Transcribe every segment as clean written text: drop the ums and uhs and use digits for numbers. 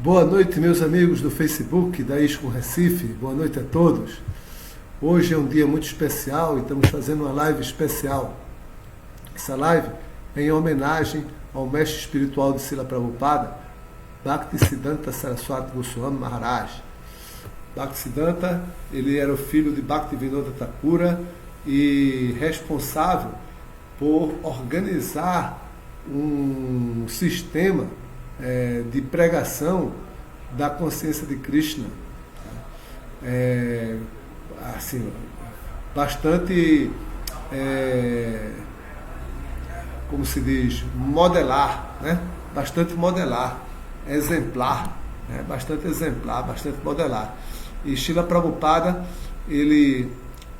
Boa noite, meus amigos do Facebook da ISCOM Recife. Boa noite a todos. Hoje é um dia muito especial e estamos fazendo uma live especial. Essa live é em homenagem ao mestre espiritual de Srila Prabhupada, Bhaktisiddhanta Saraswati Goswami Maharaj. Bhaktisiddhanta, ele era o filho de Bhaktivinoda Thakura e responsável por organizar um sistema de pregação da consciência de Krishna, assim, bastante, como se diz, modelar, né? Bastante modelar, exemplar, né? Bastante exemplar, bastante modelar. E Srila Prabhupada, ele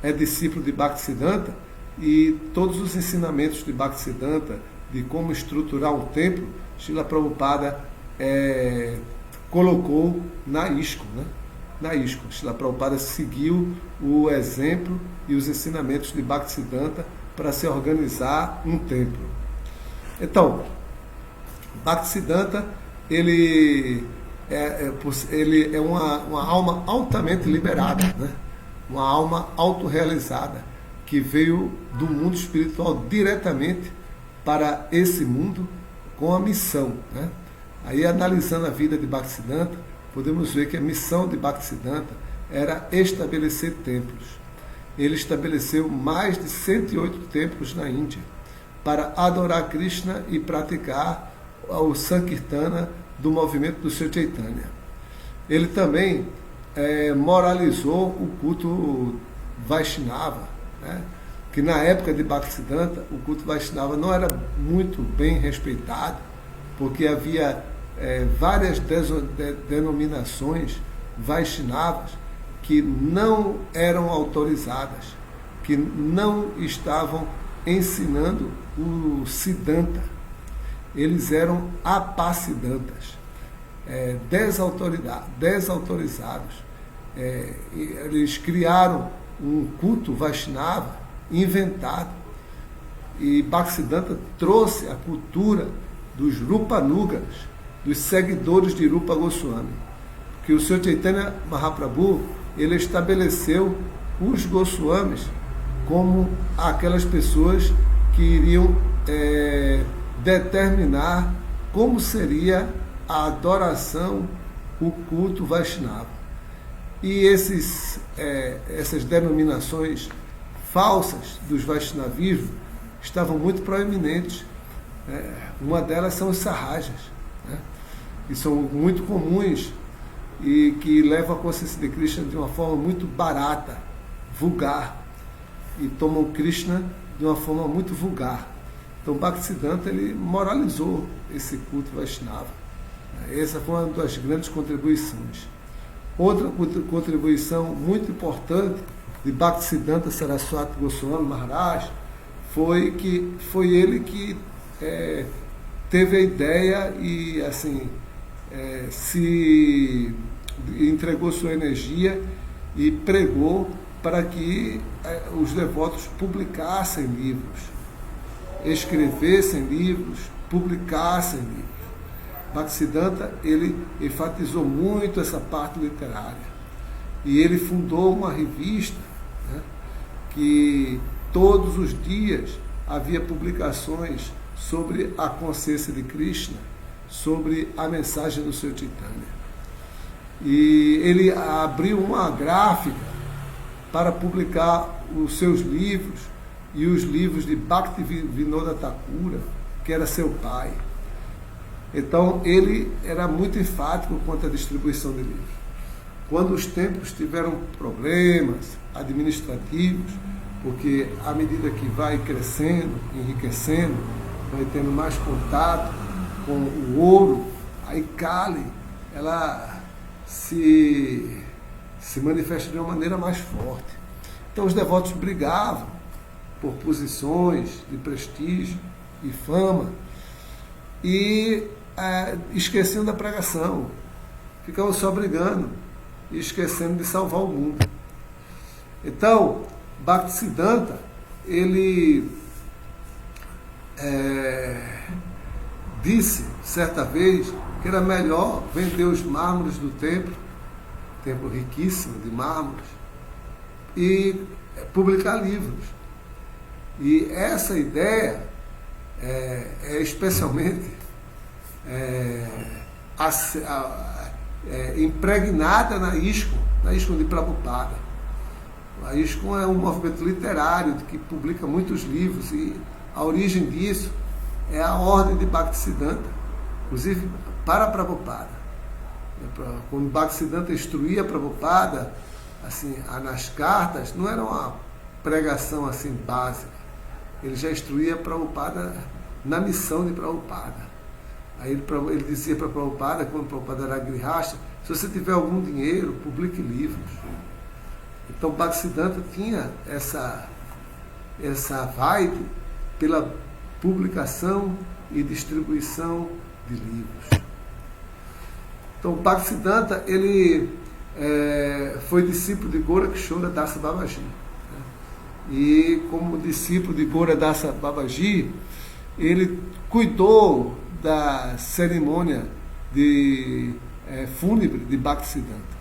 é discípulo de Bhaktisiddhanta e todos os ensinamentos de Bhaktisiddhanta de como estruturar um templo, Srila Prabhupada colocou na ISKCON, né? Na ISKCON. Srila Prabhupada seguiu o exemplo e os ensinamentos de Bhaktisiddhanta para se organizar um templo. Então, Bhaktisiddhanta, ele é uma alma altamente liberada, né? Uma alma autorrealizada, que veio do mundo espiritual diretamente para esse mundo com a missão, né? Aí, analisando a vida de Bhaktisiddhanta, podemos ver que a missão de Bhaktisiddhanta era estabelecer templos. Ele estabeleceu mais de 108 templos na Índia para adorar Krishna e praticar o Sankirtana do movimento do Sr. Chaitanya. Ele também moralizou o culto Vaishnava, né? Que na época de Bhaktisiddhanta, o culto Vaishnava não era muito bem respeitado, porque havia várias denominações Vaishnavas que não eram autorizadas, que não estavam ensinando o Siddhanta. Eles eram apassiddhantas, desautorizados. Eles criaram um culto Vaishnava inventado. E Bhaktisiddhanta trouxe a cultura dos Rupanugas, dos seguidores de Rupa Goswami. Que o Sr. Chaitanya Mahaprabhu, ele estabeleceu os Goswamis como aquelas pessoas que iriam determinar como seria a adoração, o culto Vaishnava. E essas denominações falsas dos Vaishnavismo estavam muito proeminentes. Uma delas são os Sarajas, né? Que são muito comuns e que levam a consciência de Krishna de uma forma muito barata, vulgar, e tomam Krishna de uma forma muito vulgar. Então, Bhaktisiddhanta, ele moralizou esse culto Vaishnava. Essa foi uma das grandes contribuições. Outra contribuição muito importante de Bhaktisiddhanta Saraswati Goswami Maharaj foi ele que teve a ideia e assim se entregou sua energia e pregou para que os devotos publicassem livros, escrevessem livros, publicassem livros. Bhaktisiddhanta, ele enfatizou muito essa parte literária. E ele fundou uma revista, né, que todos os dias havia publicações sobre a consciência de Krishna, sobre a mensagem do Sr. Chaitanya. E ele abriu uma gráfica para publicar os seus livros e os livros de Bhaktivinoda Thakura, que era seu pai. Então, ele era muito enfático quanto à distribuição de livros. Quando os templos tiveram problemas administrativos, porque à medida que vai crescendo, enriquecendo, vai tendo mais contato com o ouro, aí Kali, ela se manifesta de uma maneira mais forte. Então os devotos brigavam por posições de prestígio e fama e esqueciam da pregação, ficavam só brigando e esquecendo de salvar o mundo. Então, Bhaktisiddhanta, ele disse, certa vez, que era melhor vender os mármores do templo riquíssimo de mármores, e publicar livros. E essa ideia é especialmente impregnada na ISKCON de Prabhupada. A ISKCON é um movimento literário que publica muitos livros, e a origem disso é a ordem de Bhaktisiddhanta, inclusive para Prabhupada. Quando Bhaktisiddhanta instruía Prabhupada, assim, nas cartas, não era uma pregação assim básica. Ele já instruía Prabhupada na missão de Prabhupada. Aí ele dizia para Prabhupada, quando Prabhupada era grihasta, se você tiver algum dinheiro, publique livros. Então Bhaktisiddhanta tinha essa vibe pela publicação e distribuição de livros. Então Bhaktisiddhanta, ele foi discípulo de Gorakshora Dasa Babaji. E como discípulo de Gora Dasa Babaji, ele cuidou da cerimônia fúnebre de Bhaktisiddhanta.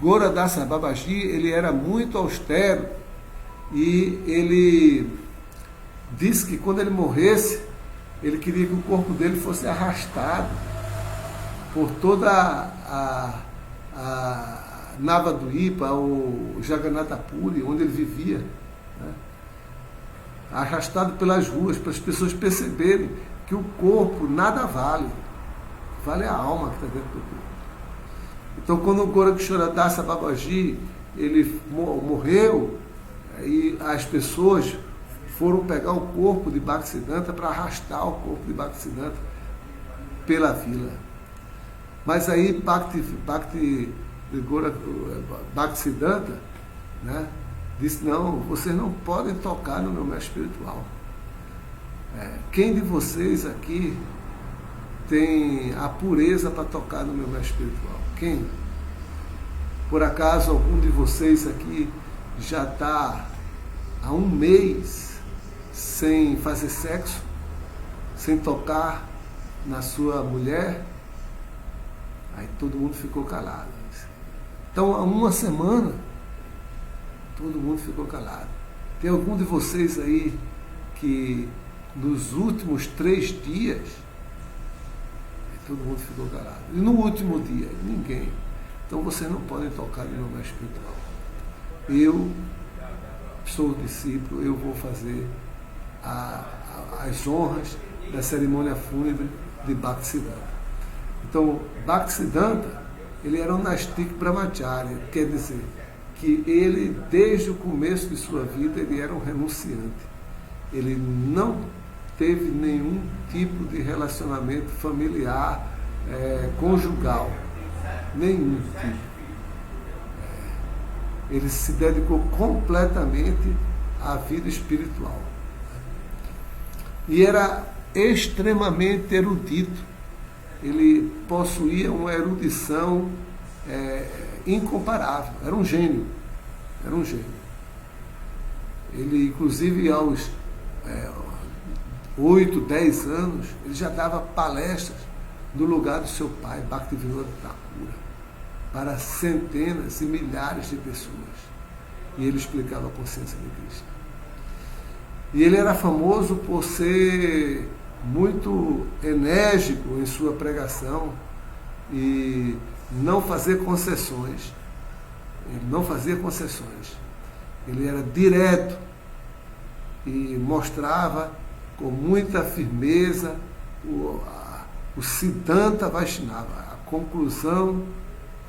Gora Dasa Babaji, ele era muito austero, e ele disse que quando ele morresse, ele queria que o corpo dele fosse arrastado por toda a Navadvipa, o Jagannatha Puri, onde ele vivia, né? Arrastado pelas ruas, para as pessoas perceberem que o corpo nada vale, vale a alma que está dentro do corpo. Então, quando o Gorakshora Dasa Babaji ele morreu, e as pessoas foram pegar o corpo de Bhaktisiddhanta para arrastar o corpo de Bhaktisiddhanta pela vila. Mas aí Bhaktisiddhanta, né, disse, não, vocês não podem tocar no meu mestre espiritual. Quem de vocês aqui tem a pureza para tocar no meu mestre espiritual? Quem? Por acaso algum de vocês aqui já está há um mês sem fazer sexo, sem tocar na sua mulher? Aí todo mundo ficou calado. Então, há uma semana, todo mundo ficou calado. Tem algum de vocês aí que nos últimos 3 dias, todo mundo ficou calado. E no último dia, ninguém. Então, vocês não podem tocar no meu mestre espiritual. Eu sou discípulo, eu vou fazer as honras da cerimônia fúnebre de Bhaktisiddhanta. Então, Bhaktisiddhanta, ele era um Nastik Brahmacharya, quer dizer que ele, desde o começo de sua vida, ele era um renunciante. Ele não teve nenhum tipo de relacionamento familiar, conjugal, nenhum tipo. Ele se dedicou completamente à vida espiritual. E era extremamente erudito. Ele possuía uma erudição incomparável. Era um gênio. Era um gênio. Ele, inclusive, aos 8, 10 anos, ele já dava palestras no lugar do seu pai, Bhaktivinoda Thakura, para centenas e milhares de pessoas. E ele explicava a consciência de Krishna. E ele era famoso por ser muito enérgico em sua pregação e não fazer concessões. Ele não fazia concessões. Ele era direto e mostrava com muita firmeza o Siddhanta Vaishnava, a conclusão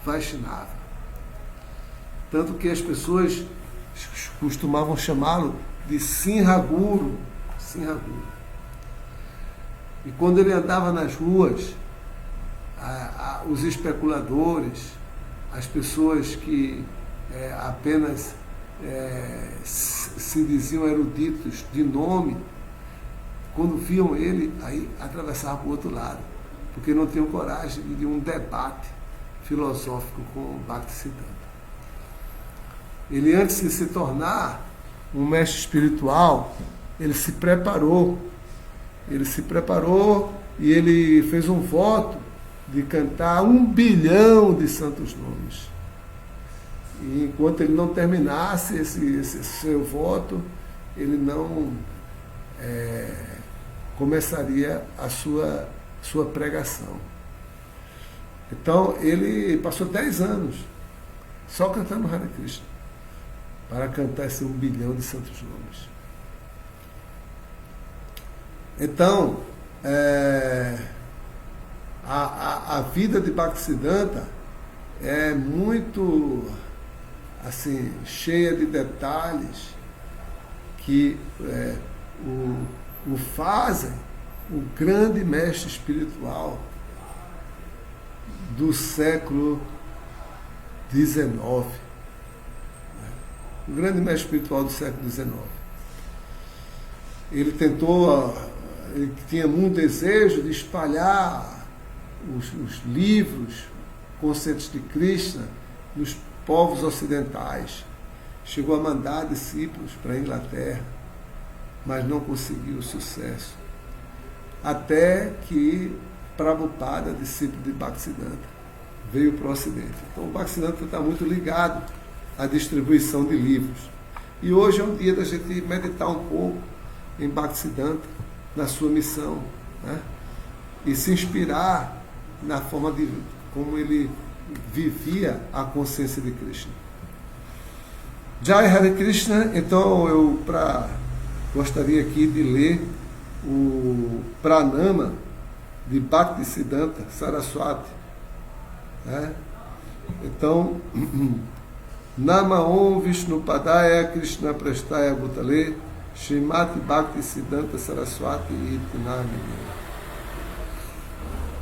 Vaishnava. Tanto que as pessoas costumavam chamá-lo de Sinhaguru. Sinhaguru. E quando ele andava nas ruas, os especuladores, as pessoas que apenas se diziam eruditos de nome, quando viam ele, aí atravessavam para o outro lado, porque não tinham coragem de um debate filosófico com o Bhaktisiddhanta. Ele, antes de se tornar um mestre espiritual, ele se preparou Ele se preparou e ele fez um voto de cantar 1 bilhão de santos nomes. E enquanto ele não terminasse esse seu voto, ele não começaria a sua pregação. Então, ele passou 10 anos só cantando Hare Krishna, para cantar esse 1 bilhão de santos nomes. Então, a vida de Bhaktisiddhanta é muito assim, cheia de detalhes que o fazem o grande mestre espiritual do século XIX. O grande mestre espiritual do século XIX. Ele ele tinha muito desejo de espalhar os livros, conceitos de Krishna, nos povos ocidentais. Chegou a mandar discípulos para a Inglaterra, mas não conseguiu sucesso. Até que Prabhupada, discípulo de Bhaktisiddhanta, veio para o Ocidente. Então o Bhaktisiddhanta está muito ligado à distribuição de livros. E hoje é um dia da gente meditar um pouco em Bhaktisiddhanta, na sua missão, né? E se inspirar na forma de como ele vivia a consciência de Krishna. Jai Hare Krishna. Então eu gostaria aqui de ler o Pranama de Bhaktisiddhanta Saraswati, né? Então, Nama Om Vishnu Padaya Krishna Prestaya Bhutale Srimati Bhaktisiddhanta Saraswati Iti Nami.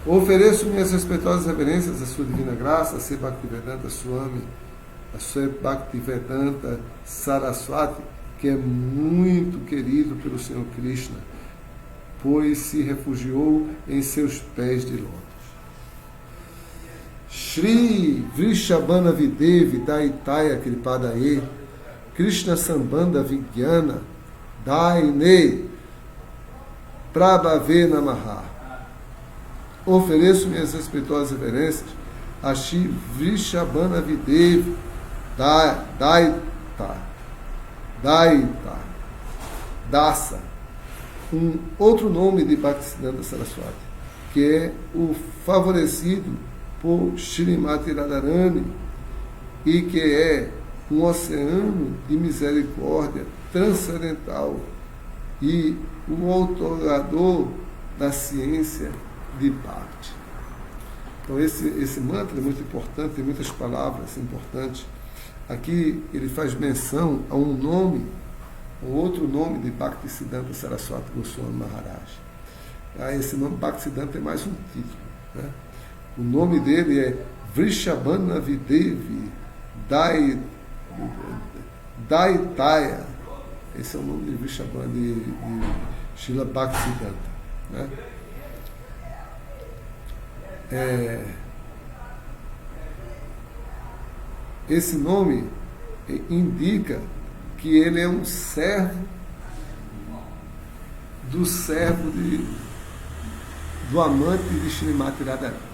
Ofereço minhas respeitosas reverências à sua divina graça, a Sri Bhaktivedanta Swami, a Sri Bhaktivedanta Saraswati, que é muito querido pelo Senhor Krishna, pois se refugiou em seus pés de lótus. Shri Vrishabhana Videvi Daitaya Kripadaye Krishna Sambandha Vigyana Daine Prabhave Namaha. Ofereço minhas respeitosas reverências a Shri Vrishabhana Videvi Daita Dasa, um outro nome de Bhaktisiddhanta Saraswati, que é o favorecido por Shrimati Radharani e que é um oceano de misericórdia transcendental e o outorgador da ciência de Bhakti. Então esse mantra é muito importante, tem muitas palavras importantes. Aqui ele faz menção a um outro nome de Bhaktisiddhanta Saraswati Goswami Maharaj. Esse nome Bhaktisiddhanta é mais um título, né? O nome dele é Vrishabhana Videvi Daitaya. Esse é o nome de Vrishabhana, de Srila Bhaktisiddhanta, né? Esse nome indica que ele é um servo do amante de Shrimati Radharani.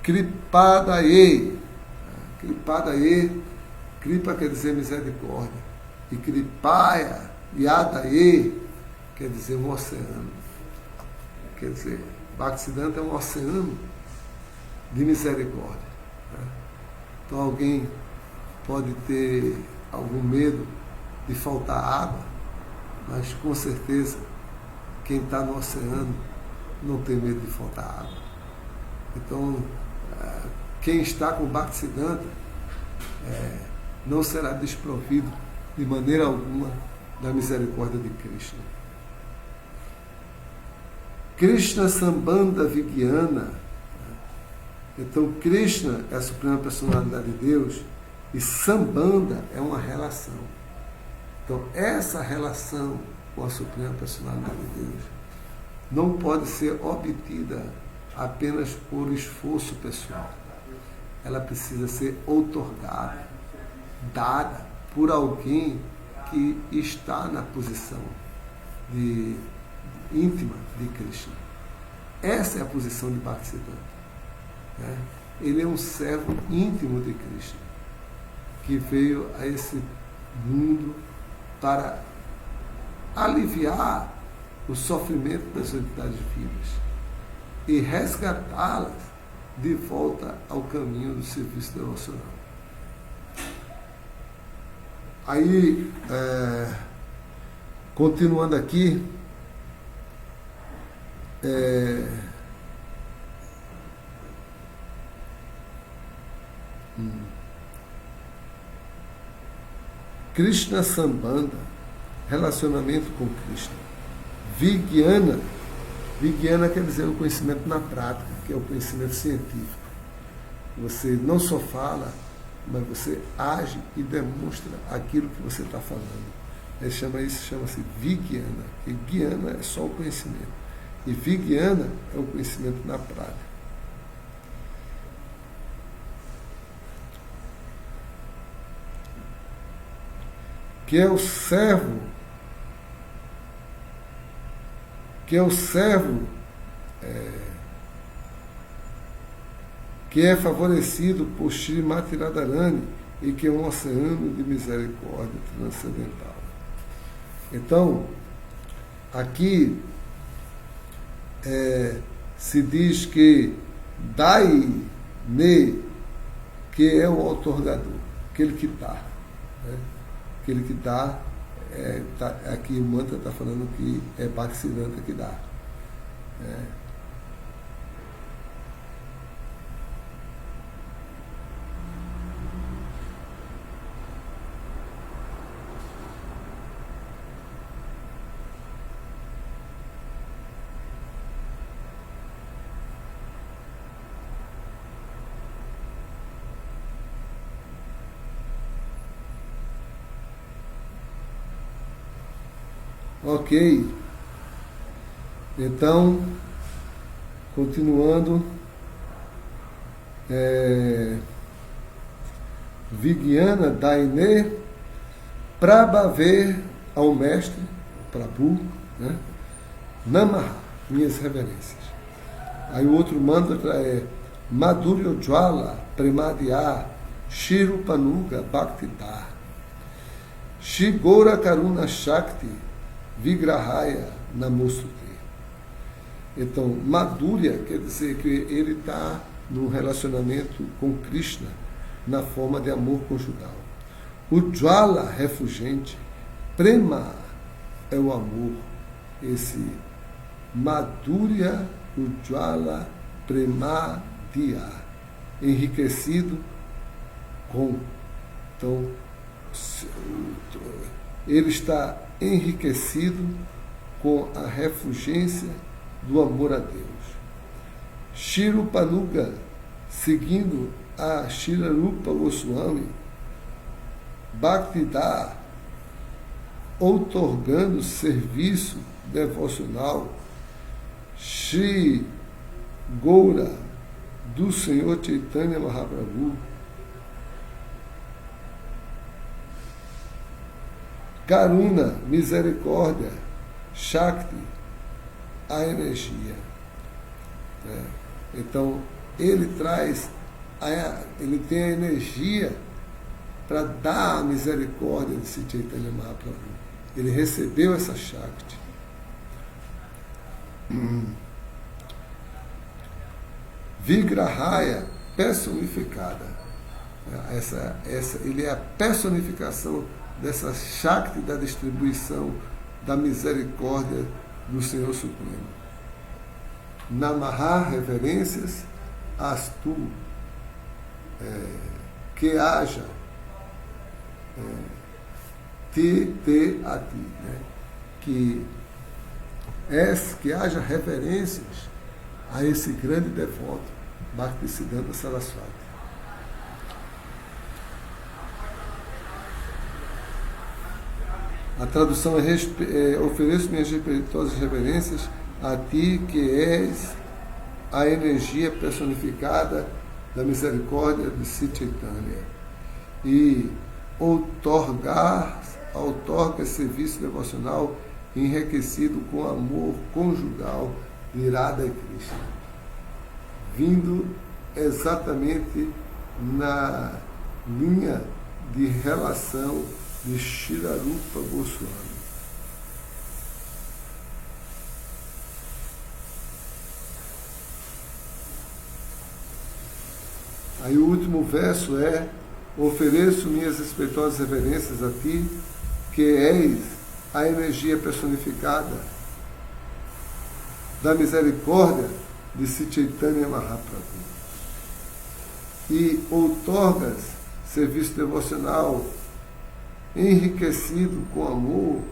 Kripadaye. Kripadaye, Kripa quer dizer misericórdia, e Kripaya, Yadaye, quer dizer um oceano. Quer dizer, Bhaktisiddhanta é um oceano de misericórdia, né? Então alguém pode ter algum medo de faltar água, mas com certeza quem está no oceano não tem medo de faltar água. Então, quem está com Bhaktisiddhanta não será desprovido de maneira alguma da misericórdia de Krishna. Krishna Sambandha Vigyana. Então, Krishna é a suprema personalidade de Deus e Sambandha é uma relação. Então, essa relação com a suprema personalidade de Deus não pode ser obtida apenas por esforço pessoal. Ela precisa ser outorgada, dada por alguém que está na posição íntima de Krishna. Essa é a posição de Bhaktisiddhanta. Né? Ele é um servo íntimo de Krishna, que veio a esse mundo para aliviar o sofrimento das entidades vivas e resgatá-las de volta ao caminho do serviço devocional. Aí, continuando aqui, Krishna Sambandha, relacionamento com Krishna. Vijnana, Vijnana quer dizer o conhecimento na prática, que é o conhecimento científico. Você não só fala, mas você age e demonstra aquilo que você está falando. Chama-se Vijnana, e Jnana é só o conhecimento. E Vijnana é o conhecimento na prática. Que é o servo que é favorecido por Srimati Radharani e que é um oceano de misericórdia transcendental. Então, aqui se diz que Dai-ne, que é o outorgador, aquele que dá. Né? Aquele que dá, aqui o mantra está falando que é Bhaktisiddhanta que dá. Ok, então, continuando, Vijnana Daine, Prabhave ao mestre, Prabhu, né? Namaha, minhas reverências. Aí o outro mantra é Madhurya Jwala Premadya Shirupanuga Bhaktita Shigora Karuna Shakti Vigrahaya Namostute. Então, Madhurya quer dizer que ele está num relacionamento com Krishna na forma de amor conjugal. O Jwala, refulgente, Prema é o amor, esse Madhurya Ujjvala Premadya, enriquecido com. Então, ele está enriquecido com a refulgência do amor a Deus. Shirupanuga, seguindo a Shirarupa Goswami, Bhaktida, outorgando serviço devocional, Shri Goura, do Senhor Chaitanya Mahaprabhu, Karuna, misericórdia, Shakti, a energia. Então, ele traz, ele tem a energia para dar a misericórdia de Sri Chaitanya Mahaprabhu. Ele recebeu essa Shakti. Vigrahaya, personificada. Ele é a personificação dessa Shakti da distribuição da misericórdia do Senhor Supremo. Namaha, reverências, Astu, que haja, te a ti, né? que haja reverências a esse grande devoto, Bhaktisiddhanta Saraswati. A tradução é ofereço minhas respeitosas reverências a ti que és a energia personificada da misericórdia de Sri Chaitanya e outorga serviço devocional enriquecido com amor conjugal de Radha e Krishna, vindo exatamente na linha de relação de Srila Rupa Goswami. Aí o último verso é: ofereço minhas respeitosas reverências a ti, que és a energia personificada da misericórdia de Sri Chaitanya Mahaprabhu, e outorgas serviço devocional enriquecido com amor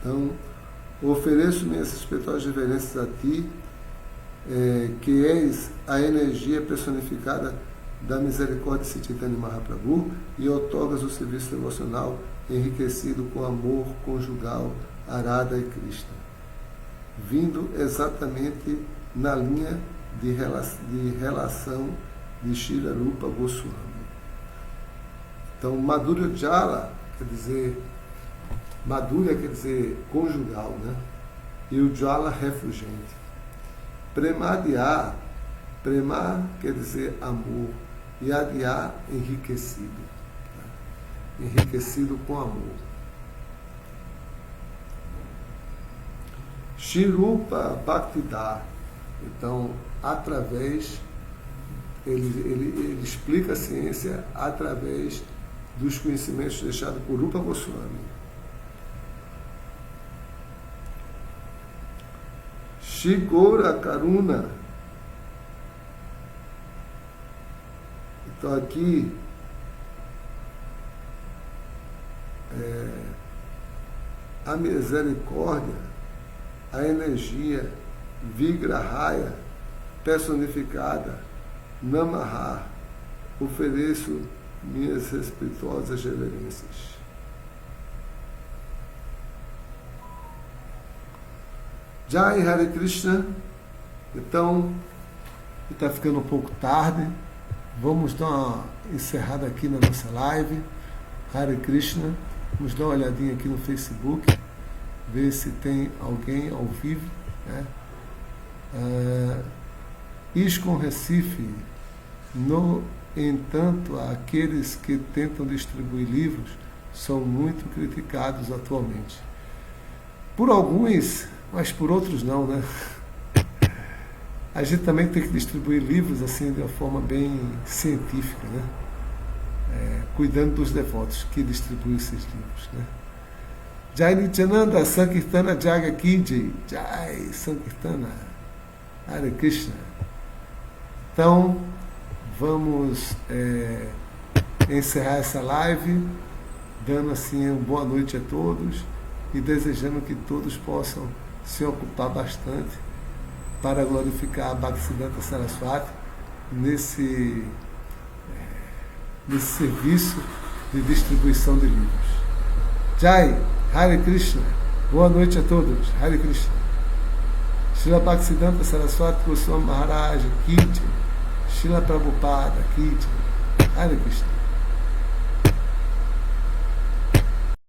Então, ofereço minhas respeitosas reverências a ti, que és a energia personificada da misericórdia de Sri Chaitanya Mahaprabhu, e outorgas o serviço devocional enriquecido com amor conjugal a Radha e Krishna, vindo exatamente na linha de relação de Srila Rupa Goswami. Então, Madhurya Jala Madhurya quer dizer conjugal, né? E o Jala refulgente. Premadiá, Prema quer dizer amor, e Adiá enriquecido, né? Enriquecido com amor. Shirupa Bhaktidá, então, através, ele explica a ciência através dos conhecimentos deixados por Rupa Goswami. Shigora Karuna. Então aqui a misericórdia, a energia Vigrahaya personificada, Namaha, ofereço minhas respeitosas reverências. Jai Hare Krishna. Então, está ficando um pouco tarde, vamos dar uma encerrada aqui na nossa live. Hare Krishna. Vamos dar uma olhadinha aqui no Facebook, ver se tem alguém ao vivo, né? ISKCON Recife. No entanto, aqueles que tentam distribuir livros são muito criticados atualmente. Por alguns, mas por outros não, né? A gente também tem que distribuir livros assim de uma forma bem científica, né? Cuidando dos devotos que distribuem esses livros, né? Jai Nityananda, Sankirtana Jaga Kiji, Jai Sankirtana, Hare Krishna. Então, vamos encerrar essa live, dando assim uma boa noite a todos e desejando que todos possam se ocupar bastante para glorificar a Bhaktisiddhanta Saraswati nesse serviço de distribuição de livros. Jai, Hare Krishna, boa noite a todos, Hare Krishna. Srila Bhaktisiddhanta Saraswati Goswami Maharaj Ki Jai, Srila Prabhupada Ki Jai, Hare Krishna.